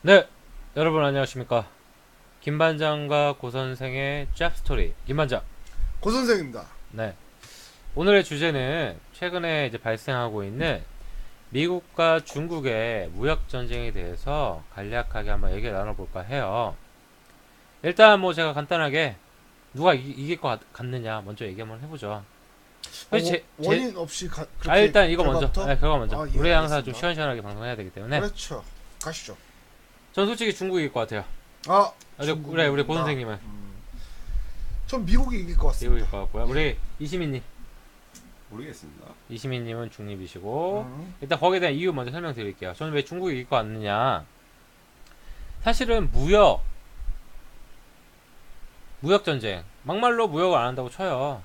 네, 여러분 안녕하십니까. 김반장과 고선생의 짭스토리 김반장. 고 선생입니다. 네, 오늘의 주제는 최근에 이제 발생하고 있는 미국과 중국의 무역 전쟁에 대해서 간략하게 한번 얘기를 나눠볼까 해요. 일단 뭐 제가 간단하게 누가 이길 것 같느냐 먼저 얘기 한번 해보죠. 원인 없이 그렇게 일단 이거 먼저. 결과부터? 네, 결과 먼저. 아, 예, 우리 항상 좀 알겠습니다. 시원시원하게 방송해야 되기 때문에. 그렇죠. 가시죠. 전 솔직히 중국이 이길 것 같아요. 아, 우리 고 선생님은 전 미국이 이길 것 미국이 같습니다. 이길 것 같고요. 우리 이시민님. 모르겠습니다. 이시민님은 중립이시고 음, 일단 거기에 대한 이유 먼저 설명드릴게요. 저는 왜 중국이 이길 것 같느냐. 사실은 무역 전쟁 막말로 무역을 안 한다고 쳐요.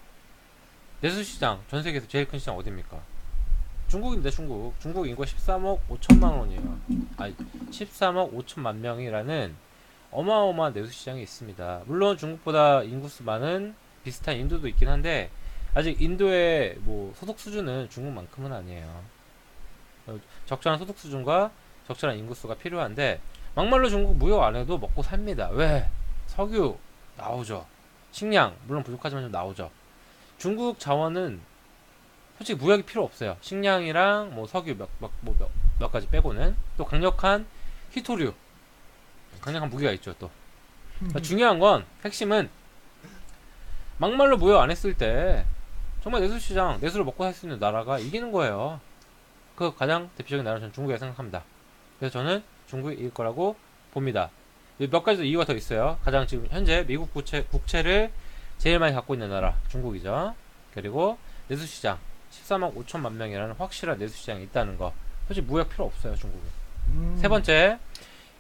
내수시장 전 세계에서 제일 큰 시장 어딥니까? 중국입니다. 중국 인구가 13억 5천만 원이에요. 아니 13억 5천만 명이라는 어마어마한 내수시장이 있습니다. 물론 중국보다 인구수 많은 비슷한 인도도 있긴 한데 아직 인도의 뭐 소득 수준은 중국만큼은 아니에요. 적절한 소득 수준과 적절한 인구수가 필요한데 막말로 중국 무역 안 해도 먹고 삽니다. 왜? 석유 나오죠. 식량 물론 부족하지만 좀 나오죠. 중국 자원은 솔직히 무역이 필요 없어요. 식량이랑 뭐 석유 몇 가지 빼고는 또 강력한 희토류, 강력한 무기가 있죠. 또 그러니까 중요한 건 핵심은 막말로 무역 안 했을 때 정말 내수시장 내수를 먹고 살 수 있는 나라가 이기는 거예요. 그 가장 대표적인 나라는 저는 중국이라고 생각합니다. 그래서 저는 중국이 이길 거라고 봅니다. 몇 가지 더 이유가 더 있어요. 가장 지금 현재 미국 국채를 제일 많이 갖고 있는 나라 중국이죠. 그리고 내수시장 13억 5천만 명이라는 확실한 내수시장이 있다는 거. 솔직히 무역 필요 없어요 중국은. 세 번째,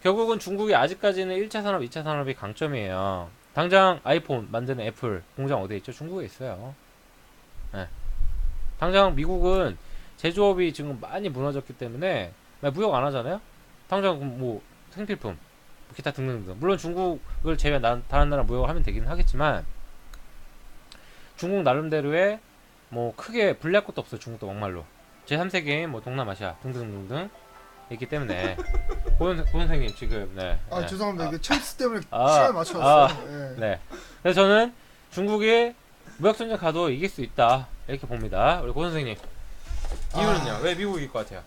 결국은 중국이 아직까지는 1차 산업, 2차 산업이 강점이에요. 당장 아이폰 만드는 애플 공장 어디에 있죠? 중국에 있어요. 네. 당장 미국은 제조업이 지금 많이 무너졌기 때문에 무역 안 하잖아요. 당장 뭐 생필품, 뭐 기타 등등등. 물론 중국을 제외한 다른 나라 무역을 하면 되긴 하겠지만 중국 나름대로의 뭐 크게 불리할 것도 없어요. 중국도 막말로 제3세계인 뭐 동남아시아 등등등등 있기 때문에 고은 선생님 지금 네. 아, 네. 죄송합니다. 이게 챔스 때문에 아, 시간에 맞춰왔어요. 예. 네. 그래서 저는 중국이 무역전쟁 가도 이길 수 있다 이렇게 봅니다. 우리 고 선생님 이유는요? 왜 미국이 이길 것 같아요?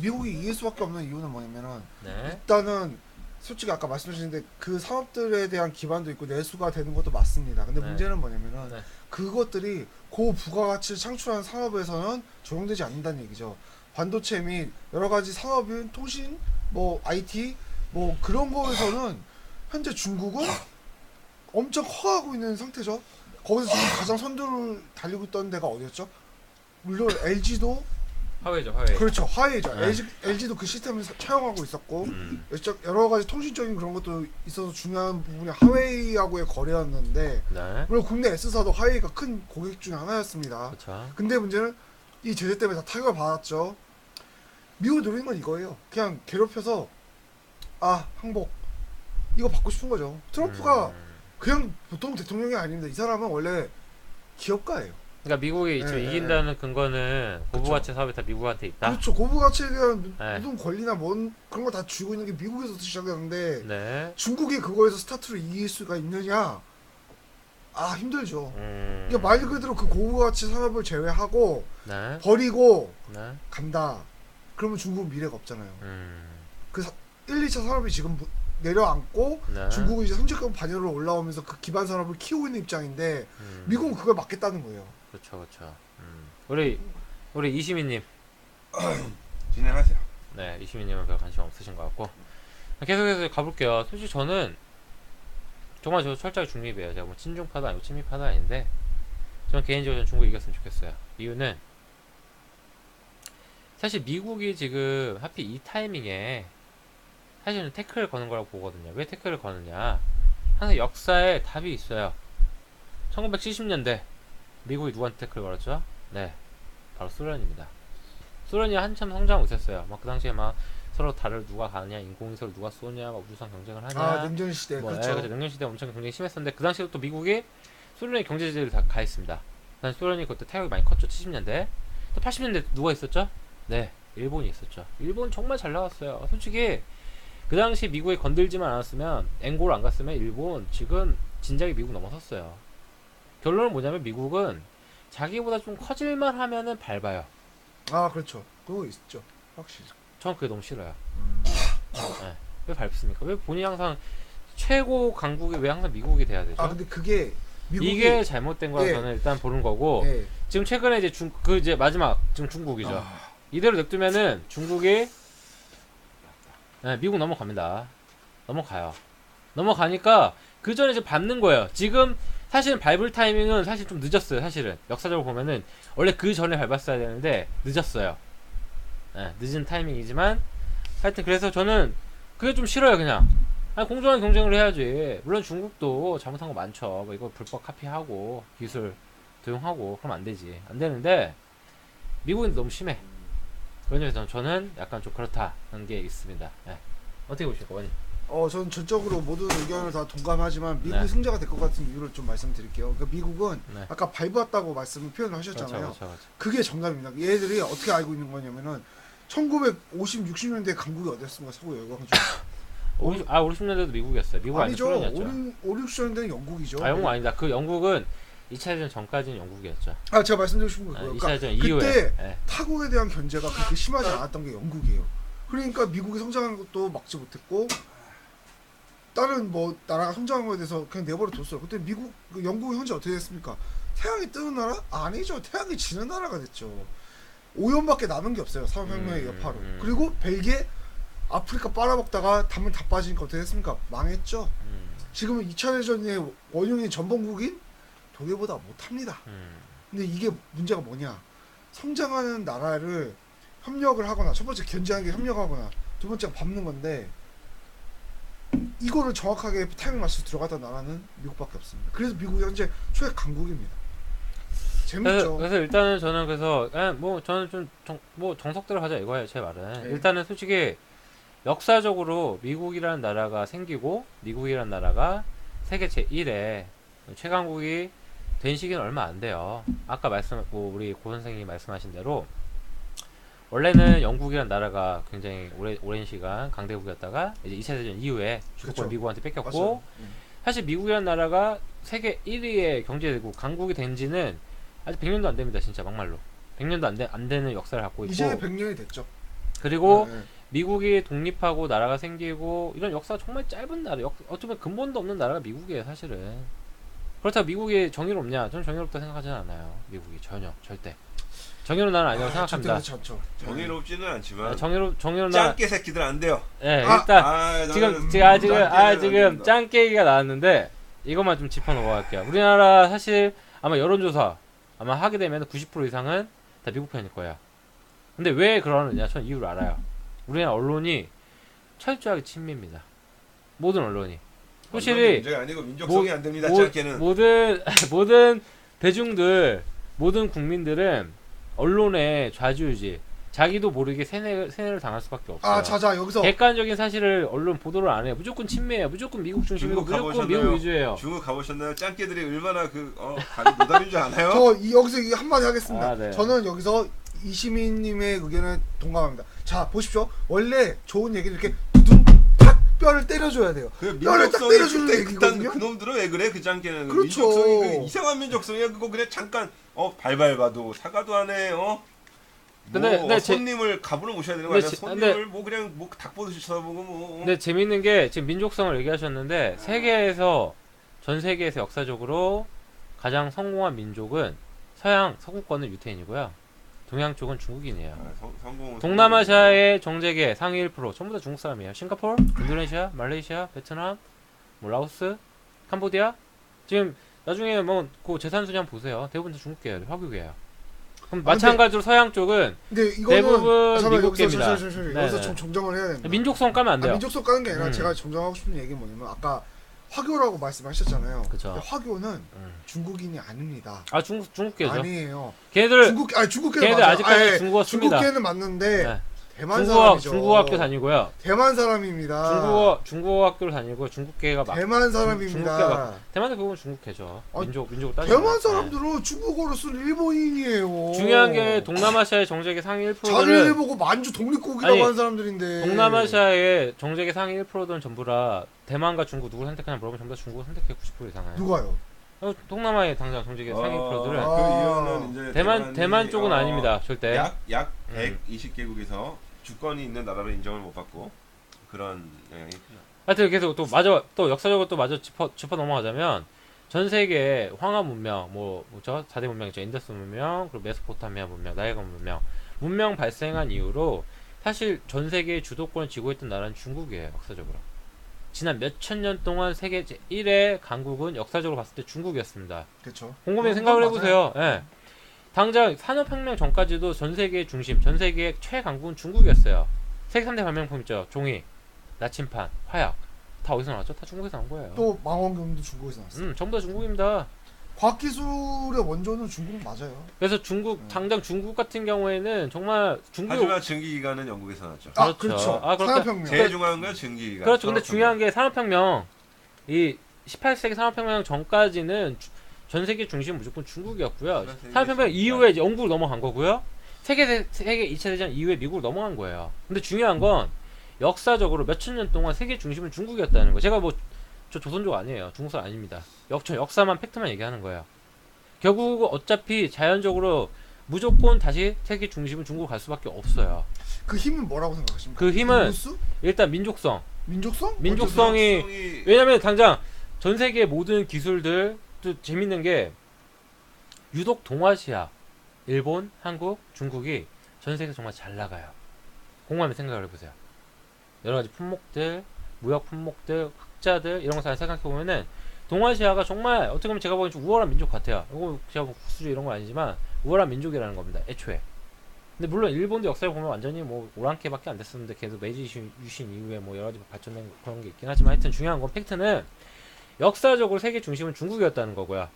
미국이 이길 수밖에 없는 이유는 뭐냐면은 네. 일단은 솔직히 아까 말씀하셨는데 그 산업들에 대한 기반도 있고 내수가 되는 것도 맞습니다. 근데 네. 문제는 뭐냐면은 네. 그것들이 고부가가치를 창출하는 산업에서는 적용되지 않는다는 얘기죠. 반도체 및 여러 가지 산업인 통신, 뭐 IT, 뭐 그런 거에서는 현재 중국은 엄청 커가고 있는 상태죠. 거기서 지금 가장 선두를 달리고 있던 데가 어디였죠? 물론 LG도 화웨이죠, 화웨이. 그렇죠, 화웨이죠. 네. LG도 그 시스템을 차용하고 있었고 음. 여러 가지 통신적인 그런 것도 있어서 중요한 부분이 화웨이하고의 거래였는데 네. 물론 국내 S사도 화웨이가 큰 고객 중에 하나였습니다. 그렇죠. 근데 문제는 이 제재 때문에 다 타격을 받았죠. 미국이 노리는 건 이거예요. 그냥 괴롭혀서 항복 이거 받고 싶은 거죠. 트럼프가 그냥 보통 대통령이 아닙니다. 이 사람은 원래 기업가예요. 그러니까 미국이 지금 예, 이긴다는 근거는 고부가치 사업이 다 미국한테 있다. 그렇죠. 고부가치에 대한 네. 모든 권리나 뭔 그런 거 다 쥐고 있는 게 미국에서 시작되는데 네. 중국이 그거에서 스타트를 이길 수가 있느냐? 힘들죠. 그러니까 말 그대로 그 고부가치 산업을 제외하고 네. 버리고 네. 간다. 그러면 중국은 미래가 없잖아요. 음. 1, 2차 산업이 지금 내려앉고 네. 중국은 이제 선진국 반열로 올라오면서 그 기반 산업을 키우고 있는 입장인데 미국은 그걸 막겠다는 거예요. 그렇죠, 그렇죠. 우리 이시민님. 진행하세요. 네, 이시민님은 별 관심 없으신 것 같고 계속해서 가볼게요. 솔직히 저는 정말 저 철저하게 중립이에요. 제가 뭐 친중파도 아니고 친미파도 아닌데 저는 개인적으로 중국이 이겼으면 좋겠어요. 이유는 사실 미국이 지금 하필 이 타이밍에 사실은 태클을 거는 거라고 보거든요. 왜 태클을 거느냐? 항상 역사에 답이 있어요. 1970년대 미국이 누구한테 태클을 걸었죠? 네, 바로 소련입니다. 소련이 한참 성장하고 있었어요. 막 그 당시에 막 서로 달을 누가 가느냐, 인공위성을 누가 쏘냐, 막 우주선 경쟁을 하냐. 냉전 시대. 뭐, 그렇죠. 그렇죠. 냉전 시대 엄청 경쟁이 심했었는데 그 당시에 또 미국이 소련의 경제 제재를 다 가했습니다. 난 소련이 그때 타격이 많이 컸죠. 70년대. 또 80년대 누가 있었죠? 네, 일본이 있었죠. 일본 정말 잘 나왔어요. 솔직히 그 당시 미국이 건들지만 않았으면 앵골 안 갔으면 일본 지금 진작에 미국 넘어섰어요. 결론은 뭐냐면 미국은 자기보다 좀 커질만 하면은 밟아요. 아 그렇죠. 그거 있죠. 확실히. 전 그게 너무 싫어요. 네. 왜 밟습니까? 왜 본인이 항상 최고 강국이 왜 항상 미국이 돼야 되죠? 아 근데 그게 미국이 이게 잘못된 거라 예. 저는 일단 보는 거고 예. 지금 최근에 이제 이제 마지막 지금 중국이죠. 이대로 냅두면은 중국이 네, 미국 넘어갑니다. 넘어가요. 넘어가니까 그 전에 이제 밟는 거예요. 지금 사실은 밟을 타이밍은 사실 좀 늦었어요. 사실은 역사적으로 보면은 원래 그 전에 밟았어야 되는데 늦었어요. 네, 늦은 타이밍이지만 하여튼 그래서 저는 그게 좀 싫어요. 그냥 아니, 공정한 경쟁을 해야지. 물론 중국도 잘못한 거 많죠. 뭐 이거 불법 카피하고 기술 도용하고 그러면 안 되지. 안 되는데 미국은 너무 심해. 그런 점에서 저는 약간 좀 그렇다는 게 있습니다. 네. 어떻게 보십니까, 원님? 저는 전적으로 모든 의견을 다 동감하지만 미국이 네. 승자가 될 것 같은 이유를 좀 말씀드릴게요. 그러니까 미국은 네. 아까 밟았다고 표현을 그렇죠, 하셨잖아요. 그렇죠, 그렇죠. 그게 정답입니다. 얘들이 어떻게 알고 있는 거냐면은 1950, 60년대 강국이 어디였습니까? 서구 열강주. 50년대도 미국이었어요. 미국 아니죠. 아니죠. 소련이었죠. 5, 60년대는 영국이죠. 아, 영국 아니다. 그 영국은 2차 대전 전까지는 영국이었죠. 아, 제가 말씀드리고 싶은 아, 거예요. 2차 대전 그때 이후에. 예. 타국에 대한 견제가 그렇게 심하지 않았던 게 영국이에요. 그러니까 미국이 성장하는 것도 막지 못했고 다른 뭐 나라가 성장한 거에 대해서 그냥 내버려 뒀어요. 그때 영국이 현재 어떻게 됐습니까? 태양이 뜨는 나라? 아니죠. 태양이 지는 나라가 됐죠. 오염밖에 남은 게 없어요. 산업혁명의 여파로. 그리고 벨기에 아프리카 빨아먹다가 단물 다 빠지니까 어떻게 됐습니까? 망했죠. 지금은 2차 대전의 원흉인 전범국인 독일보다 못합니다. 근데 이게 문제가 뭐냐? 성장하는 나라를 협력을 하거나 첫 번째 견제하는 게 협력하거나 두 번째가 밟는 건데 이거를 정확하게 타이밍 맞춰서 들어갔던 나라는 미국밖에 없습니다. 그래서 미국이 현재 최 강국입니다. 재밌죠. 그래서 일단은 저는 그래서 뭐 저는 좀 정석대로 하자 이거예요. 제 말은. 네. 일단은 솔직히 역사적으로 미국이라는 나라가 생기고 미국이라는 나라가 세계 제1의 최강국이 된 시기는 얼마 안 돼요. 아까 우리 고 선생님이 말씀하신 대로 원래는 영국이라는 나라가 굉장히 오랜 시간 강대국이었다가 이제 2차 대전 이후에 주도권 그쵸. 미국한테 뺏겼고 맞아요. 사실 미국이라는 나라가 세계 1위의 경제대국 강국이 된 지는 아직 100년도 안 됩니다. 진짜 막말로 100년도 안 되는 역사를 갖고 있고 이제 100년이 됐죠. 그리고 네. 미국이 독립하고 나라가 생기고 이런 역사가 정말 짧은 나라 어쩌면 근본도 없는 나라가 미국이에요. 사실은 그렇다고 미국이 정의롭냐? 저는 정의롭다 생각하지는 않아요. 미국이 전혀 절대 정의로운 나라는 아니라고 생각합니다. 좋죠. 정의롭지는 않지만 정의로운 나라 짱깨 새끼들 안 돼요. 예, 일단 지금 짱깨는 짱깨기가 나왔는데 이것만 좀 짚어 넘어갈게요. 우리나라 사실 아마 여론조사 아마 하게 되면 90% 이상은 다 미국 편일 거예요. 근데 왜 그러느냐? 전 이유를 알아요. 우리나라 언론이 철저하게 친미입니다. 모든 언론이. 확실히 문제가 아니고 민족성이 안 됩니다. 모- 짱깨는. 모든 대중들, 모든 국민들은 언론의 좌지우지, 자기도 모르게 세뇌를 당할 수밖에 없어요. 아, 자자 여기서 객관적인 사실을 언론 보도를 안 해요. 무조건 친미예요. 무조건 미국 중심이고 중국 무조건 가보셨나요? 미국 위주예요. 중국 가보셨나요? 짱깨들이 얼마나 다리 노답인 줄 아나요? 여기서 이 한마디 하겠습니다. 아, 네. 저는 여기서 이시민님의 의견에 동감합니다. 자 보십시오. 원래 좋은 얘기를 이렇게 두둥 팍 뼈를 때려줘야 돼요. 그 뼈를 딱 민족성이 때려주는 그때 얘기거든요. 그놈들은 왜 그래? 그 짱깨는 그렇죠. 민족성이 그 이상한 민족성이야. 그거 그냥 잠깐 발발봐도 사과도 안 해. 근데 손님을 갑으로 모셔야 되는 거 근데 아니야? 제- 손님을 뭐 그냥 뭐 닭보듯이 쳐다보고 뭐. 근데 재밌는 게 지금 민족성을 얘기하셨는데 전 세계에서 역사적으로 가장 성공한 민족은 서구권은 유태인이고요. 동양 쪽은 중국인이에요. 성공은 동남아시아의 정재계 상위 1% 전부 다 중국 사람이에요. 싱가포르, 인도네시아, 말레이시아, 베트남, 뭐 라오스, 캄보디아. 지금 나중에 뭐 그 재산 순위 한번 보세요. 대부분 다 중국계예요. 화교계예요. 그럼 마찬가지로 서양 쪽은 근데 이거는 대부분 잠깐만, 미국계입니다. 여기서 좀 정정을 해야 됩니다. 민족성 까면 안 돼요. 민족성 까는 게 아니라 음. 제가 정정하고 싶은 얘기는 뭐냐면 아까 화교라고 말씀하셨잖아요. 그쵸. 근데 화교는 중국인이 아닙니다. 아 중국계죠. 아니에요. 걔네들 중국계는 걔네들 맞아요. 아직까지 예, 중국어 씁니다. 중국계는 맞는데 네. 대만 사람이죠. 중국어 학교 다니고요. 대만 사람입니다. 중국어 학교를 다니고 중국계가 막 대만 사람입니다. 대만도 그건 중국계죠. 아, 민족으로 따지면. 대만 사람들은 중국어를 쓰는 일본인이에요. 중요한 게 동남아시아의 정책의 상위 1%들은 자료를 보고 만주 독립국이라고 아니, 하는 사람들인데 동남아시아의 정책의 상위 1%는 전부라 대만과 중국 누구를 선택하냐 물어보면 전부 다 중국을 선택해 90% 이상은. 누가요? 동남아의 당장 정책의 상위 1%들은 그 이유는 이제 대만 쪽은 아닙니다. 절대. 약 120개국에서 주권이 있는 나라로 인정을 못 받고 그런 영향이 크죠. 하여튼 계속 또 역사적으로 또 마저 짚어 넘어가자면 전 세계 황하 문명 뭐죠? 4대 문명 있죠. 인더스 문명, 그리고 메소포타미아 문명, 나일강 문명 발생한 이후로 사실 전 세계의 주도권을 쥐고 있던 나라는 중국이에요. 역사적으로. 지난 몇천 년 동안 세계 제1의 강국은 역사적으로 봤을 때 중국이었습니다. 그렇죠. 곰곰이 생각을 해보세요. 예. 당장 산업혁명 전까지도 전 세계의 중심, 전 세계의 최강국은 중국이었어요. 세계 3대 발명품 있죠. 종이, 나침판, 화약. 다 어디서 나왔죠? 다 중국에서 나온 거예요. 또 망원경도 중국에서 나왔어요. 전부 다 중국입니다. 과학기술의 원조는 중국 맞아요. 그래서 당장 중국 같은 경우에는 정말 하지만 증기기관은 영국에서 나왔죠. 아, 그렇죠. 그렇죠. 산업혁명. 제일 중요한 건 증기기관. 그렇죠. 근데 중요한 게 산업혁명, 이 18세기 산업혁명 전까지는 전 세계 중심은 무조건 중국이었고요. 산업혁명 이후에 이제 영국으로 넘어간 거고요. 세계 2차 대전 이후에 미국으로 넘어간 거예요. 근데 중요한 건 역사적으로 몇천 년 동안 세계 중심은 중국이었다는 거. 제가 저 조선족 아니에요. 중국 사람 아닙니다. 저 역사만 팩트만 얘기하는 거예요. 결국 어차피 자연적으로 무조건 다시 세계 중심은 중국 갈 수밖에 없어요. 그 힘은 뭐라고 생각하십니까? 그 힘은 루스? 일단 민족성. 민족성? 민족성이 왜냐면 당장 전 세계 모든 기술들 또 재밌는 게 유독 동아시아, 일본, 한국, 중국이 전 세계에서 정말 잘 나가요. 곰곰이 생각을 해보세요. 여러 가지 품목들, 무역 품목들, 흑자들 이런 거 잘 생각해 보면은 동아시아가 정말 어떻게 보면 제가 보기엔 좀 우월한 민족 같아요. 이거 제가 뭐 국수주의 이런 건 아니지만 우월한 민족이라는 겁니다. 애초에. 근데 물론 일본도 역사를 보면 완전히 뭐 오랑캐밖에 안 됐었는데 계속 메이지 유신 이후에 뭐 여러 가지 발전된 그런 게 있긴 하지만 하여튼 중요한 건 팩트는 역사적으로 세계 중심은 중국이었다는 거고요.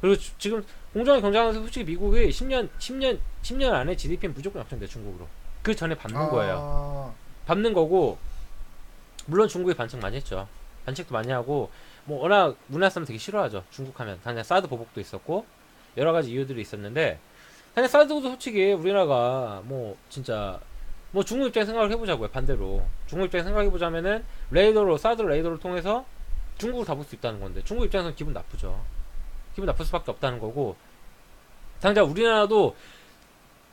그리고 지금 공정한 경쟁하면서 솔직히 미국이 10년 안에 GDP는 무조건 역전돼 중국으로. 그 전에 밟는 거예요. 밟는 거고 물론 중국이 반칙 많이 했죠. 반칙도 많이 하고 뭐 워낙 우리나라 사람 되게 싫어하죠. 중국 하면 당장 사드 보복도 있었고 여러 가지 이유들이 있었는데 당장 사드도 솔직히 우리나라가 뭐 진짜 뭐 중국 입장에 생각을 해보자고요. 반대로 중국 입장에 생각해보자면은 사드 레이더를 통해서 중국을 다 볼 수 있다는 건데 중국 입장에서는 기분 나쁘죠. 기분 나쁠 수밖에 없다는 거고 당장 우리나라도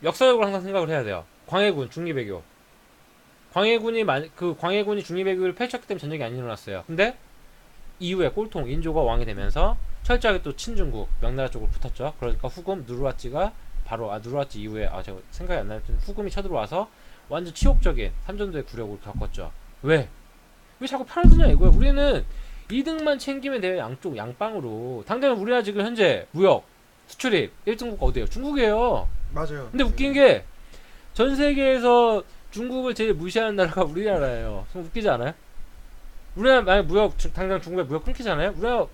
역사적으로 항상 생각을 해야 돼요. 광해군 중리배교 광해군이 중리배교를 펼쳤기 때문에 전쟁이 안 일어났어요. 근데 이후에 꼴통 인조가 왕이 되면서 철저하게 또 친중국 명나라 쪽으로 붙었죠. 그러니까 후금 누르하찌 이후에 제가 생각이 안 나는데 후금이 쳐들어와서 완전 치욕적인 삼전도의 굴욕을 겪었죠. 왜 자꾸 편을 드냐 이거야. 우리는 2등만 챙기면 돼요. 양빵으로. 당장 우리나라 지금 현재 무역 수출입 1등국 어디예요? 중국이에요. 맞아요. 근데 웃긴 게 전 세계에서 중국을 제일 무시하는 나라가 우리나라예요. 좀 웃기지 않아요? 우리나라 만약 당장 중국에 무역 끊기잖아요? 우리나라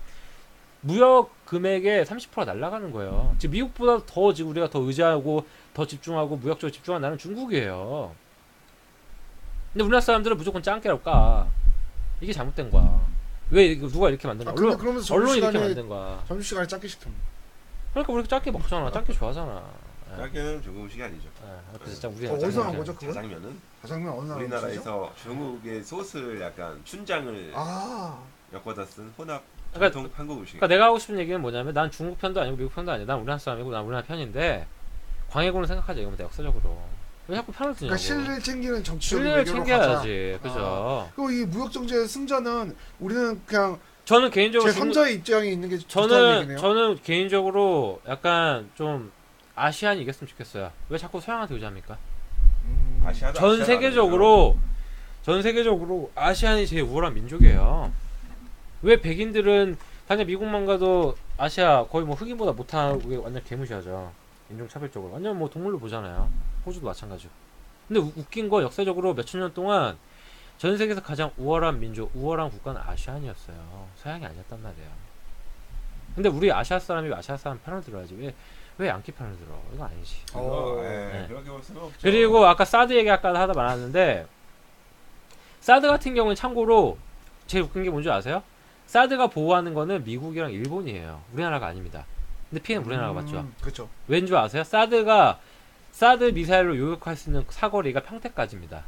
무역 금액의 30%가 날아가는 거예요. 지금 미국보다 더 지금 우리가 더 의지하고 더 집중하고 무역적으로 집중하는 나라는 중국이에요. 근데 우리나라 사람들은 무조건 짱깨라고 까. 이게 잘못된 거야. 왜 누가 이렇게 만든 거야? 언론이 이렇게 만든 거야. 점심시간에 짧게 시킵니다. 그러니까 우리 짱깨 먹잖아. 짱깨 좋아하잖아. 짱깨는 중국 음식이 아니죠. 그래서 진짜 우리 어디서 나온 거죠 그거? 자장면은 자장면 어느 나라 우리나라에서 중국의 소스를 약간 춘장을 아 엮어다 쓴 혼합 그러니까- 전통 한국 음식. 그러니까 내가 하고 싶은 얘기는 뭐냐면 난 중국 편도 아니고 미국 편도 아니야. 난 우리나라 사람이고 난 우리나라 편인데 광해군을 생각하자 이거면 역사적으로. 왜 자꾸 편을 드냐고. 그러니까 신뢰를 챙기는 정치적 신뢰를 외교로 가자. 챙겨야지. 그죠. 그리고 이 무역 정제의 승자는 우리는 그냥 저는 개인적으로 제 3자의 입장이 있는 게 좋다는 얘기네요. 저는 개인적으로 약간 좀 아시안이 이겼으면 좋겠어요. 왜 자꾸 서양한테 의지합니까? 아시아도 전 아시아가 세계적으로 아시안이 제일 우월한 민족이에요. 왜 백인들은 당장 미국만 가도 아시아 거의 뭐 흑인보다 못하고 완전 개무시하죠. 인종차별적으로 완전 뭐 동물로 보잖아요. 호주도 마찬가지고. 근데 웃긴 거 역사적으로 몇천 년 동안 전 세계에서 가장 우월한 민족, 우월한 국가는 아시안이었어요. 서양이 아니었단 말이에요. 근데 우리 아시아 사람이 아시아 사람 편을 들어야지. 왜 양키 편을 들어? 이거 아니지. 네. 그렇게 볼 수는 없죠. 그리고 아까 사드 얘기 아까 하다 말았는데 사드 같은 경우는 참고로 제일 웃긴 게 뭔지 아세요? 사드가 보호하는 거는 미국이랑 일본이에요. 우리나라가 아닙니다. 근데 피해는 우리나라가 받죠. 그렇죠. 왠 줄 아세요? 사드 미사일로 요격할 수 있는 사거리가 평택까지입니다.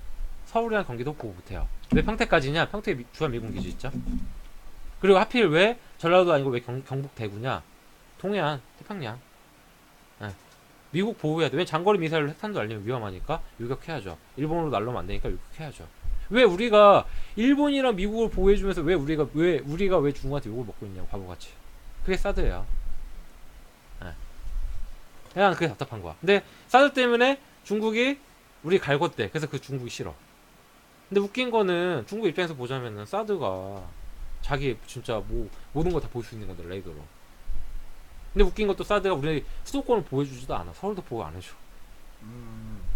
서울이랑 경기도 보호 못해요. 왜 평택까지냐? 평택에 주한미군 기지 있죠. 그리고 하필 왜 전라도 아니고 왜 경북 대구냐? 동해안, 태평양. 예. 미국 보호해야 돼. 왜 장거리 미사일로 핵탄두 날리면 위험하니까 요격해야죠. 일본으로 날르면 안 되니까 요격해야죠. 왜 우리가 일본이랑 미국을 보호해주면서 왜 우리가 왜 중국한테 욕을 먹고 있냐고 바보같이. 그게 사드예요. 예. 그냥 그게 답답한 거야. 근데 사드 때문에 중국이 우리 갈궜대. 그래서 그 중국이 싫어. 근데 웃긴 거는 중국 입장에서 보자면은 사드가 자기 진짜 뭐 모든 거 다 볼 수 있는 건데 레이더로. 근데 웃긴 것도 사드가 우리 수도권을 보여주지도 않아. 서울도 보호 안 해줘.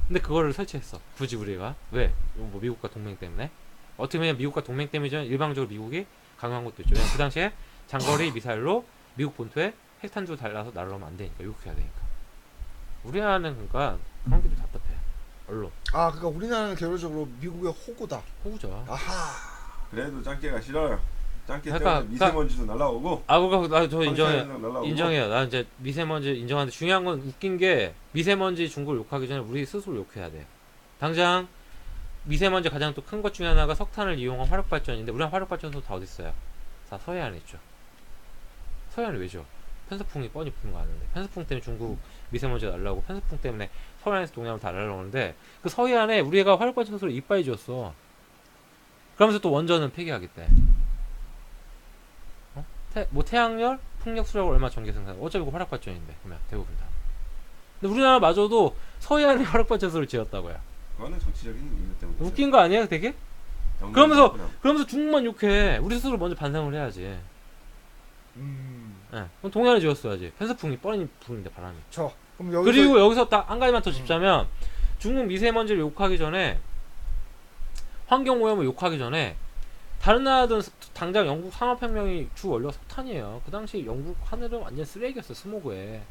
근데 그거를 설치했어. 굳이 우리가 왜? 뭐 미국과 동맹 때문에. 어떻게 보면 미국과 동맹 때문이죠. 일방적으로 미국이 강요한 것도 있죠. 왜냐면 그 당시에 장거리 미사일로 미국 본토에 핵탄두 달라서 날아오면 안 되니까 요격해야 되니까. 우리나라는 그러니까 그런 게 좀 답답해. 언론. 아, 그러니까 우리나라는 개별적으로 미국의 호구다. 호구죠. 아하. 그래도 짱깨가 싫어요. 짱깨 그러니까- 때문에 미세먼지도 날라오고 아, 그러니까 저 인정해. 방사능도 날라오고. 인정해요. 나 이제 미세먼지 인정하는데 중요한 건 웃긴 게 미세먼지 중국을 욕하기 전에 우리 스스로 욕해야 돼. 당장 미세먼지 가장 또 큰 것 중에 하나가 석탄을 이용한 화력발전인데 우리는 화력발전소 다 어디 있어요? 다 서해안에 있죠. 서해안이 왜죠? 편서풍이 뻔히 부는 거 아는데 편서풍 때문에 중국 미세먼지가 날라오고 편서풍 때문에 서해안에서 동해안으로 다 날라오는데 그 서해안에 우리가 화력발전소를 이빠이 지었어. 그러면서 또 원전은 폐기하겠대. 뭐 태양열, 풍력, 수력을 얼마 전기 생산. 어차피 그 화력발전인데 그러면 대부분 다. 근데 우리나라마저도 서해안에 화력발전소를 지었다고요. 그거는 정치적인 이유 때문에. 웃긴 거 아니에요, 되게? 그러면서 중국만 욕해. 우리 스스로 먼저 반성을 해야지. 예. 그럼 동해안에 지었어야지. 편서풍이 뻔히 부는데 바람이. 그럼 여기서 그리고 여기서 딱 한 가지만 더 짚자면 중국 미세먼지를 욕하기 전에 환경오염을 욕하기 전에 다른 나라들은 당장 영국 산업혁명이 주 원료가 석탄이에요. 그 당시 영국 하늘은 완전 쓰레기였어. 스모그에.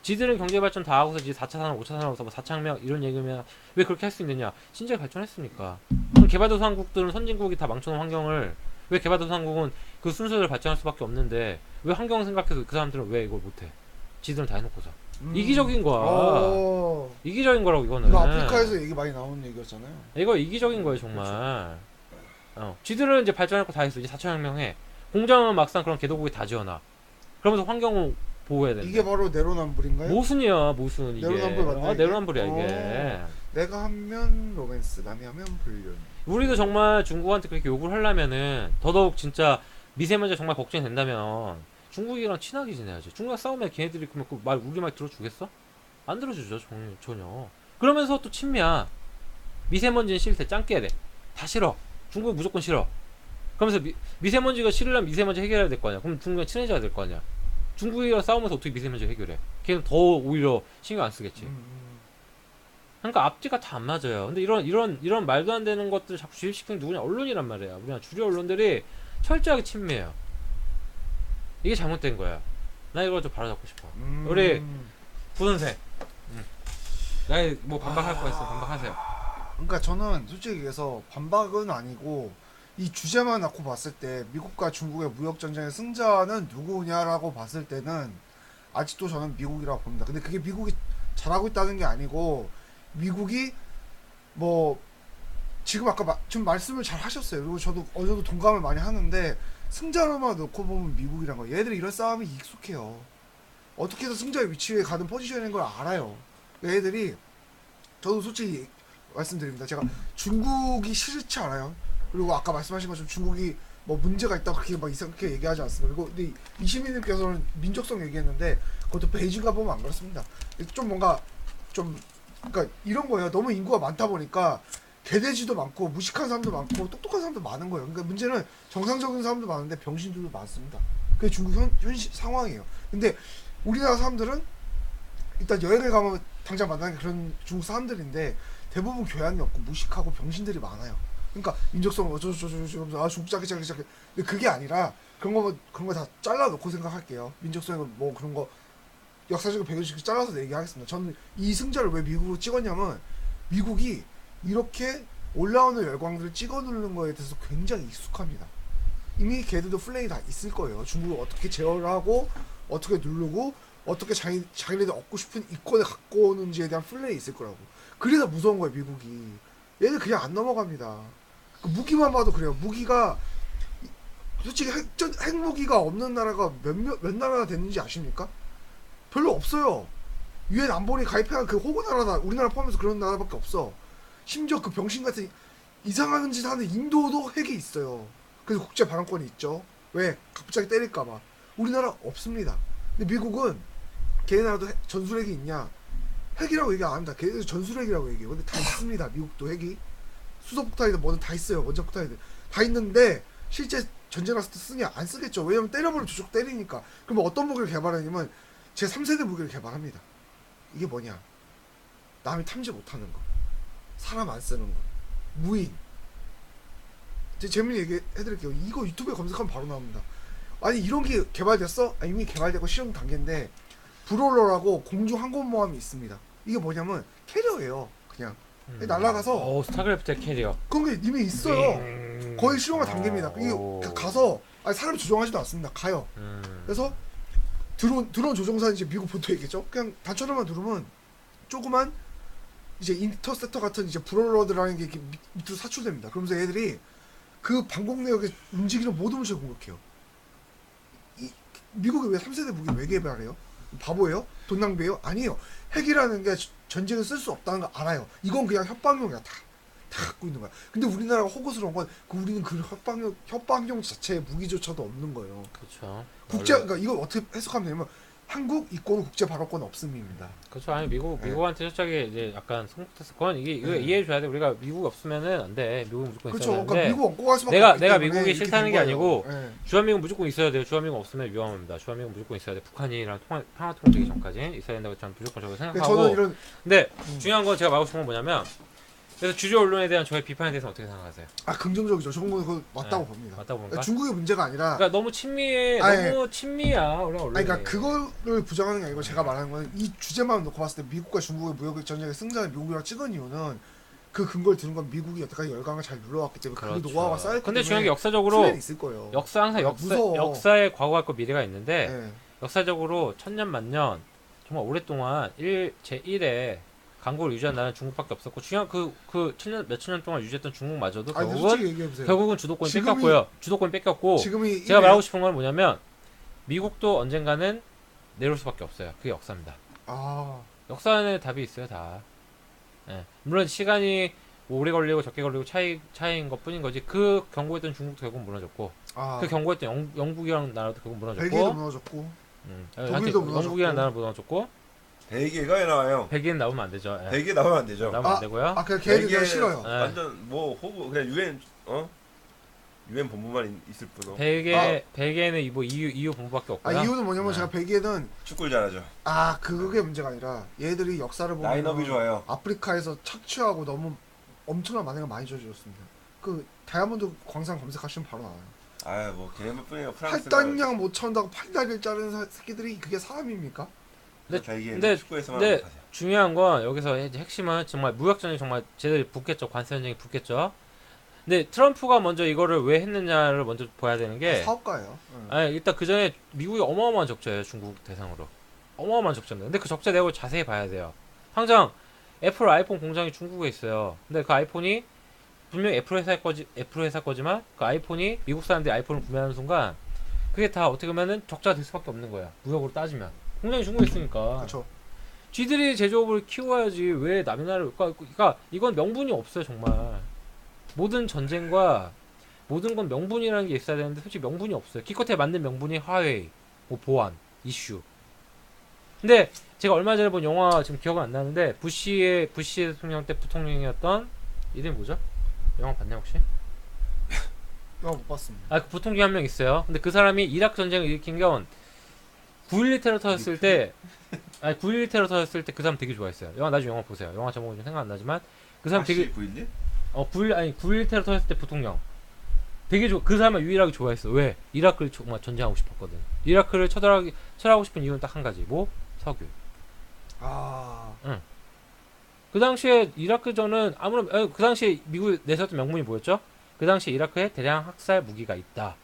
지들은 경제발전 다 하고서 이제 4차 산업, 5차 산업, 뭐 4차 혁명 이런 얘기면 왜 그렇게 할 수 있느냐. 진짜 발전했으니까. 그럼 개발도상국들은 선진국이 다 망쳐놓은 환경을 왜 개발도상국은 그 순서대로 발전할 수밖에 없는데 왜 환경 생각해서 그 사람들은 왜 이걸 못해. 지들은 다 해놓고서. 이기적인 거야. 이기적인 거라고 이거는. 이거 아프리카에서 얘기 많이 나오는 얘기였잖아요. 이거 이기적인 거예요 정말. 지들은 이제 발전할 거 다 했어. 이제 4차 혁명해. 공장은 막상 그런 개도국이 다 지어놔. 그러면서 환경을 보호해야 된다. 이게 바로 내로남불인가요? 모순이야 모순 이게. 내로남불 맞나, 이게? 내로남불이야 이게. 내가 하면 로맨스, 남이 하면 불륜. 우리도 정말 중국한테 그렇게 욕을 하려면은 더더욱 진짜 미세먼지 정말 걱정이 된다면 중국이랑 친하게 지내야지. 중국이랑 싸우면 걔네들이 그러면 그 말 우리 말 들어주겠어? 안 들어주죠 전혀. 그러면서 또 친미야. 미세먼지는 싫대. 짱깨야 돼. 다 싫어. 중국 무조건 싫어. 그러면서 미세먼지가 싫으려면 미세먼지 해결해야 될 거 아니야. 그럼 중국이랑 친해져야 될 거 아니야. 중국이랑 싸우면서 어떻게 미세먼지 해결해? 걔는 더 오히려 신경 안 쓰겠지. 그러니까 앞뒤가 다 안 맞아요. 근데 이런 말도 안 되는 것들 자꾸 주입시키는 누구냐? 언론이란 말이야. 우리나라 주류 언론들이 철저하게 친미해요. 이게 잘못된 거야. 나 이걸 좀 바로잡고 싶어. 우리 부선생. 나 뭐 반박할 거 있어. 반박하세요. 그러니까 저는 솔직히 얘기해서 반박은 아니고 이 주제만 놓고 봤을 때 미국과 중국의 무역 전쟁의 승자는 누구냐라고 봤을 때는 아직도 저는 미국이라고 봅니다. 근데 그게 미국이 잘하고 있다는 게 아니고 미국이 뭐 지금 아까 좀 말씀을 잘 하셨어요. 그리고 저도 어느 정도 동감을 많이 하는데 승자로만 놓고 보면 미국이란 거. 얘들이 이런 싸움이 익숙해요. 어떻게 해서 승자의 위치에 가는 포지션인 걸 알아요. 얘들이 저도 솔직히 말씀드립니다. 제가 중국이 싫지 않아요. 그리고 아까 말씀하신 것처럼 중국이 뭐 문제가 있다고 그렇게 막 이상하게 얘기하지 않습니다. 그리고 근데 이시민님께서는 민족성 얘기했는데 그것도 베이징 가보면 안 그렇습니다. 좀 뭔가 좀 그러니까 이런 거예요. 너무 인구가 많다 보니까 개돼지도 많고 무식한 사람도 많고 똑똑한 사람도 많은 거예요. 그러니까 문제는 정상적인 사람도 많은데 병신들도 많습니다. 그게 중국 현실 상황이에요. 근데 우리나라 사람들은 일단 여행을 가면 당장 만나는 게 그런 중국 사람들인데 대부분 교양이 없고 무식하고 병신들이 많아요. 그러니까 민족성 어쩌고저쩌고 아 중국 짜게 근데 그게 아니라 그런 거 다 잘라놓고 생각할게요. 민족성은 뭐 그런 거 역사적인 배경식 잘라서 얘기하겠습니다. 저는 이 승자를 왜 미국으로 찍었냐면 미국이 이렇게 올라오는 열광들을 찍어 누르는 거에 대해서 굉장히 익숙합니다. 이미 걔들도 플레이 다 있을 거예요. 중국을 어떻게 제어를 하고 어떻게 누르고 어떻게 자기네들 얻고 싶은 이권을 갖고 오는지에 대한 플레이 있을 거라고. 그래서 무서운 거예요 미국이. 얘들 그냥 안 넘어갑니다. 그 무기만 봐도 그래요. 무기가 솔직히 핵무기가 없는 나라가 몇 나라가 됐는지 아십니까? 별로 없어요. 유엔 안보리 가입한 그 호구 나라다 우리나라 포함해서 그런 나라밖에 없어. 심지어 그 병신 같은 이상한 짓 하는 인도도 핵이 있어요. 그래서 국제 발언권이 있죠. 왜? 갑자기 때릴까봐. 우리나라 없습니다. 근데 미국은 걔네 나라도 전술핵이 있냐? 핵이라고 얘기 안 합니다. 걔네도 전술핵이라고 얘기해요. 근데 다 있습니다. 미국도 핵이. 수소폭탄이든 뭐든 다 있어요. 원자폭탄이든 다 있는데 실제 전쟁 났을 때 쓰냐? 안 쓰겠죠. 왜냐면 때려버리면 저쪽 때리니까. 그러면 어떤 무기를 개발하냐면 제 3세대 무기를 개발합니다. 이게 뭐냐? 남이 탐지 못하는 거. 사람 안 쓰는 거. 무인. 재밌는 얘기 해드릴게요. 이거 유튜브에 검색하면 바로 나옵니다. 아니 이런 게 개발됐어? 이미 개발되고 실험 단계인데 브롤러라고 공중 항공모함이 있습니다. 이게 뭐냐면 캐리어예요. 그냥 날아가서 스타크래프트 캐리어 그런 게 이미 있어요. 거의 실용화 단계입니다. 이게 가서 사람 조종하지도 않습니다. 가요. 그래서 드론 조종사는 이제 미국 본토에 있겠죠. 그냥 단추하나만 누르면 조그만 이제 인터셉터 같은 이제 브롤러드라는 게 이렇게 밑으로 사출됩니다. 그러면서 얘들이 그 방공 내역에 움직이는 모든 물체를 공격해요. 미국이 왜 3세대 무기 왜 개발해요? 바보예요? 돈 낭비예요? 아니에요. 핵이라는 게 전쟁에 쓸 수 없다는 거 알아요. 이건 그냥 협방용이야. 다 갖고 있는 거야. 근데 우리나라가 호구스러운 건 협방용 자체의 무기조차도 없는 거예요. 그렇죠. 그러니까 이걸 어떻게 해석하면 되냐면 한국 이권은 국제 발언권 없음입니다. 그렇죠. 아니 미국한테 솔직하게 이제 약간 성폭했을 건 이게 이해해줘야 돼. 우리가 미국 없으면은 안 돼. 미국 무조건 그렇죠. 있어야 되는데. 그러니까 미국 얹고 갈 수밖에 없기 내가 때문에 미국이 이렇게 싫다는 된 게 거예요. 아니고 예. 주한미군 무조건 있어야 돼요. 주한미군 없으면 위험합니다. 주한미군 무조건 있어야 돼. 북한이랑 평화 통일되기 전까지 있어야 된다고 저는 무조건 저거 근데 생각하고. 저는 이런 근데 중요한 건 제가 말하고 싶은 건 뭐냐면 그래서 주류 언론에 대한 저의 비판에 대해서 어떻게 생각하세요? 긍정적이죠. 저건 그거 맞다고 봅니다. 맞다고 봅니까? 중국의 문제가 아니라 그러니까 너무 친미해. 아니, 너무 친미야. 우리 언론이. 그러니까 그거를 부정하는 게 아니고 제가 말하는 건 이 주제만 놓고 봤을 때 미국과 중국의 무역 전쟁의 승자를 미국이랑 찍은 이유는 그 근거를 드는 건 미국이 여태까지 열강을 잘 눌러왔기 때문에 그렇죠. 그 노하우가 쌓였기 근데 때문에 중요한 게 역사적으로 플랜이 있을 거예요. 항상 무서워. 역사에 과거가 있고 미래가 있는데 네. 역사적으로 천년 만년 정말 오랫동안 제1의 강국을 유지한 나라는 중국밖에 없었고 중요한 그 몇천 년 동안 유지했던 중국마저도 결국은 주도권이 뺏겼고요. 주도권이 뺏겼고 제가 말하고 싶은 건 뭐냐면 미국도 언젠가는 내려올 수밖에 없어요. 그게 역사입니다. 역사는 답이 있어요 다. 예. 물론 시간이 뭐 오래 걸리고 적게 걸리고 차이인 것 뿐인 거지. 그 경고했던 중국도 결국 무너졌고 그 경고했던 영국이라는 나라도 결국 무너졌고 벨기에도 무너졌고 독일도 무너졌고 영국이라는 나라 무너졌고 벨기에가 왜 나와요? 벨기에는 나오면 안 되죠. 예. 벨기에 나오면 안 되죠. 나오면 안 되고요. 그냥 걔네들 싫어요. 예. 완전 뭐 호구 그냥 유엔 본부만 있을 뿐. 벨기에는 뭐 EU 본부밖에 없고요. 이유는 뭐냐면 제가 벨기에는 축구를 잘하죠. 그게 문제가 아니라 얘들이 역사를 보면 라인업이 좋아요. 아프리카에서 착취하고 너무 엄청난 만행을 많이 저질렀습니다. 그 다이아몬드 광산 검색하시면 바로 나와요. 뭐 걔네뿐이야. 프랑스. 팔단량 못 차온다고 팔다리를 자르는 새끼들이 그게 사람입니까? 근데 축구에서만 근데 중요한 건 여기서 이제 핵심은 정말 무역전쟁이 정말 제대로 붙겠죠. 관세전쟁이 붙겠죠. 근데 트럼프가 먼저 이거를 왜 했느냐를 먼저 봐야 되는 게 사업가예요. 일단 그 전에 미국이 어마어마한 적자예요. 중국 대상으로 어마어마한 적자입니다. 근데 그 적자 내용을 자세히 봐야 돼요. 당장 애플 아이폰 공장이 중국에 있어요. 근데 그 아이폰이 분명히 애플 회사 거지만 그 아이폰이 미국 사람들이 아이폰을 구매하는 순간 그게 다 어떻게 보면은 적자가 될 수밖에 없는 거야. 무역으로 따지면 공장이 중국에 있으니까. 그렇죠. 쥐들이 제조업을 키워야지 왜 남의 나라를 그러니까 이건 명분이 없어요 정말. 모든 전쟁과 모든 건 명분이라는 게 있어야 되는데 솔직히 명분이 없어요. 기껏해 만든 명분이 화웨이, 뭐 보안, 이슈. 근데 제가 얼마 전에 본 영화 지금 기억은 안 나는데 부시 대통령 때 부통령이었던 이름이 뭐죠? 영화 봤냐 혹시? 영화 못 봤습니다. 그 부통령 한 명 있어요. 근데 그 사람이 이라크 전쟁을 일으킨 건 9.11 테러 터졌을 때 9.11 테러 터졌을 때 그 사람 되게 좋아했어요. 나중에 영화 보세요. 영화 제목은 좀 생각 안 나지만 그 사람 되게 9.11? 9.11 테러 터졌을 때 부통령 되게 그 사람을 유일하게 좋아했어. 왜? 이라크를 정말 전쟁하고 싶었거든. 이라크를 쳐들어가고 싶은 이유는 딱 한 가지. 뭐? 석유. 아, 그 당시에 이라크전은 아무런 그 당시에 미국 내세웠던 명분이 뭐였죠? 그 당시에 이라크에 대량 학살 무기가 있다.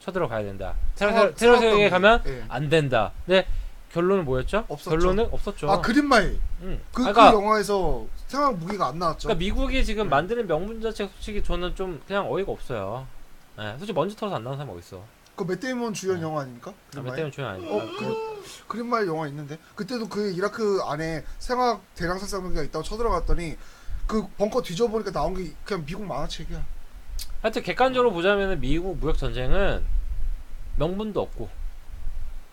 쳐들어가야 된다. 테러 세력에 가면 예. 안 된다. 근데 결론은 뭐였죠? 없었죠. 결론은 없었죠. 아 그린마일 응. 그 그러니까, 영화에서 생활 무기가 안 나왔죠. 그러니까 미국이 지금 만드는 명분 자체가 솔직히 저는 좀 그냥 어이가 없어요. 예, 솔직히 먼지 털어서 안 나오는 사람이 어딨어. 그 맷 데이먼 주연 영화 아닙니까? 몇 그린마일? 대면 조용 아니야. 그린마일 영화 있는데 그때도 그 이라크 안에 생활 대량 살상 무기가 있다고 쳐들어갔더니 그 벙커 뒤져보니까 나온 게 그냥 미국 만화책이야. 하여튼 객관적으로 보자면 미국 무역 전쟁은 명분도 없고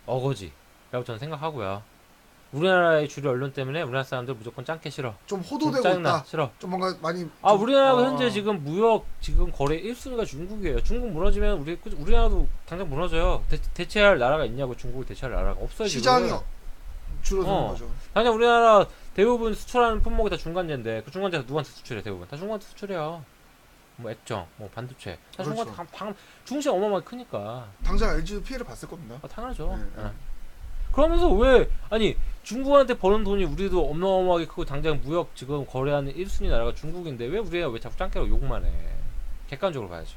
어거지라고 저는 생각하고요. 우리나라의 주류 언론 때문에 우리나라 사람들 무조건 짱게 싫어. 좀 좀 호도되고 짜증나 있다. 싫어. 좀 뭔가 많이 아 좀- 우리나라가 현재 지금 무역 지금 거래 1순위가 중국이에요. 중국 무너지면 우리나라도 당장 무너져요. 대체할 나라가 있냐고. 중국을 대체할 나라가 없어요. 시장이 지금. 줄어드는 어. 거죠. 당장 우리나라 대부분 수출하는 품목이 다 중간재인데 그 중간재가 누구한테 수출해? 대부분 다 중국한테 수출해요. 뭐 액정, 뭐 반도체 다 그렇죠. 중국한테 중국시장 어마어마하게 크니까. 당장 LG도 피해를 봤을 겁니다. 아, 당연하죠. 네, 네. 예. 그러면서 왜 아니 중국한테 버는 돈이 우리도 어마어마하게 크고 당장 무역 지금 거래하는 1순위 나라가 중국인데 왜 우리가 왜 자꾸 짱깨로 욕만 해? 객관적으로 봐야죠.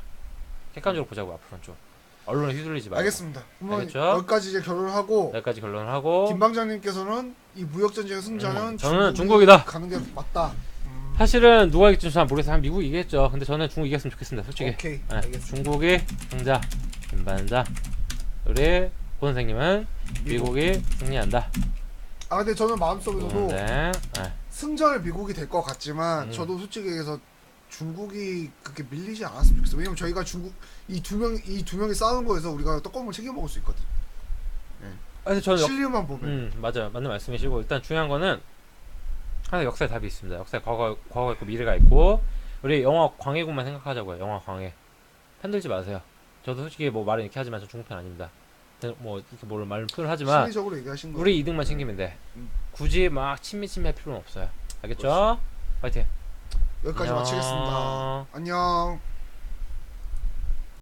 객관적으로 보자고 앞으로는 좀 언론에 휘둘리지 말고. 알겠습니다. 그러면 알겠죠? 여기까지 이제 결론을 하고 여기까지 결론을 하고 김 방장님께서는 이 무역 전쟁의 승자는 저는 중국이 중국이다. 가는 게 맞다. 사실은 누가 이길지 잘 모르겠어요. 한 미국이 이겼죠. 근데 저는 중국 이겼으면 좋겠습니다. 솔직히. 오케이. 네, 알겠습니다. 중국이 승자, 김반자. 우리 고 선생님은 미국이 승리한다. 아 근데 저는 마음속에서도 네. 승자를 미국이 될 것 같지만 음. 저도 솔직히 얘기해서 중국이 그렇게 밀리지 않았으면 좋겠어요. 왜냐면 저희가 중국 이 두 명이 싸우는 거에서 우리가 떡고물 챙겨 먹을 수 있거든. 그래서 저는 실리만 보면. 맞아요. 맞는 말씀이시고 일단 중요한 거는 하나 역사에 답이 있습니다. 역사에 과거가 있고 미래가 있고 우리 영화 광해군만 생각하자고요. 영화 광해. 편들지 마세요. 저도 솔직히 뭐 말은 이렇게 하지만 저 중국 편 아닙니다. 뭐 이렇게 뭘 말을 표현을 하지만 실리적으로 얘기하신 거예요. 우리 이득만 챙기면 돼. 음. 굳이 막 친미할 필요는 없어요. 알겠죠? 그렇지. 파이팅. 여기까지 안녕. 마치겠습니다. 안녕.